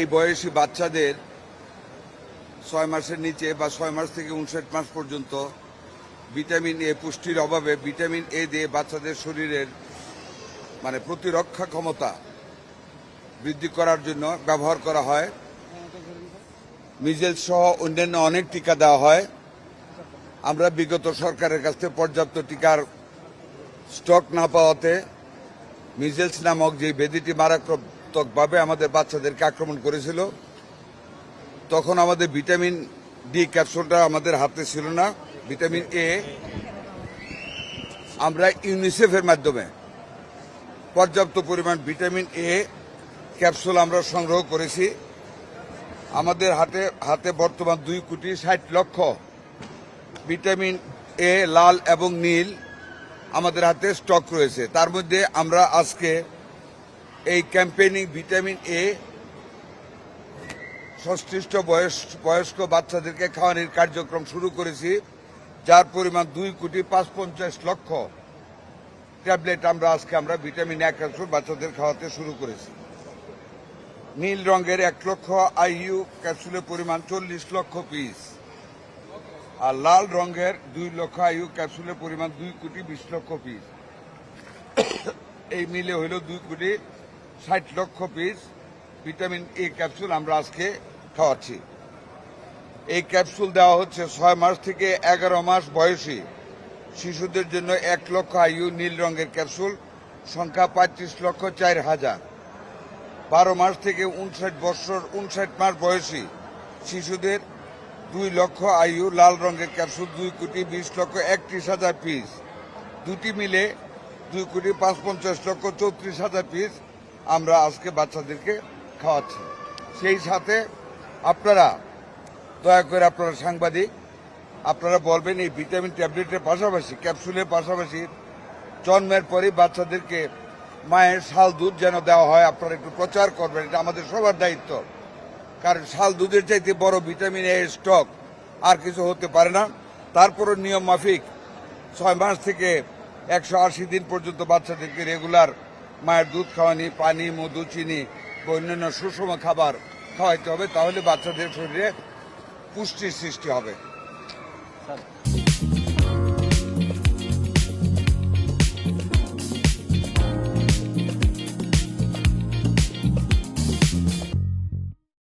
এই বয়সী বাচ্চাদের 6 মাসের নিচে বা 6 মাস থেকে 59 মাস পর্যন্ত ভিটামিন এ পুষ্টির অভাবে ভিটামিন এ দিয়ে বাচ্চাদের শরীরের প্রতিরক্ষা ক্ষমতা বৃদ্ধি করার জন্য ব্যবহার করা হয়। মিজেলস সহ অন্যান্য অনেক টিকা দেওয়া হয়। আমরা বিগত সরকারের কাছ থেকে পর্যাপ্ত টিকার স্টক না পাওয়াতে মিজেলস নামক যে ব্যাধিটি মারাত্মকভাবে আমাদের বাচ্চাদেরকে আক্রমণ করেছিল, তখন আমাদের ভিটামিন ডি ক্যাপসুলটা আমাদের হাতে ছিল না। ভিটামিন এ আমরা ইউনিসেফের মাধ্যমে পর্যাপ্ত পরিমাণ ভিটামিন এ ক্যাপসুল আমরা সংগ্রহ করেছি। আমাদের হাতে বর্তমান 2,60,00,000 ভিটামিন এ লাল এবং নীল আমাদের হাতে স্টক রয়েছে। তার মধ্যে আমরা আজকে এই ক্যাম্পেইনিং ভিটামিন এ সংশ্লিষ্ট বয়স্ক বাচ্চাদেরকে খাওয়ানোর কার্যক্রম শুরু করেছি, যার পরিমাণ 2,55,00,000 ট্যাবলেট আমরা ভিটামিন এ ক্যাপসুল বাচ্চাদের খাওয়াতে শুরু করেছি। নীল রঙের 1,00,000 আইইউ ক্যাপসুলের পরিমাণ 40,00,000 পিস, আর লাল রঙের 2,00,000 আইইউ ক্যাপসুলের পরিমাণ 2,20,00,000 পিস। এই মিলে হইল 2,60,00,000 পিস ভিটামিন এ ক্যাপসুল আমরা আজকে খাওয়াচ্ছি। এই ক্যাপসুল দেওয়া হচ্ছে 6 মাস থেকে 11 মাস বয়সী শিশুদের জন্য 1,00,000 আইইউ নীল রঙের ক্যাপসুল, সংখ্যা 35,04,000। 12 মাস থেকে 59 মাস বয়সী শিশুদের 2,00,000 আইইউ লাল রঙের ক্যাপসুল, 2,20,31,000 পিস। দুটি মিলে 2,55,00,000 34,000 পিস আমরা আজকে বাচ্চাদেরকে খাওয়াচ্ছি। সেই সাথে আপনারা দয়া করে আপনারা সাংবাদিক আপনারা বলবেন এই ভিটামিন ট্যাবলেটের পাশাপাশি ক্যাপসুলের পাশাপাশি জন্মের পরই বাচ্চাদেরকে মায়ের শাল দুধ যেন দেওয়া হয়। আপনারা একটু প্রচার করবেন, এটা আমাদের সবার দায়িত্ব। কারণ শাল দুধের চাইতে বড় ভিটামিন এ স্টক আর কিছু হতে পারে না। তারপরও নিয়ম মাফিক 6 মাস থেকে 180 দিন পর্যন্ত বাচ্চাদেরকে রেগুলার মায়ের দুধ খাওয়ানি, পানি, মধু, চিনি বা অন্যান্য সুষম খাবার খাওয়াইতে হবে, তাহলে বাচ্চাদের শরীরে পুষ্টির সৃষ্টি হবে।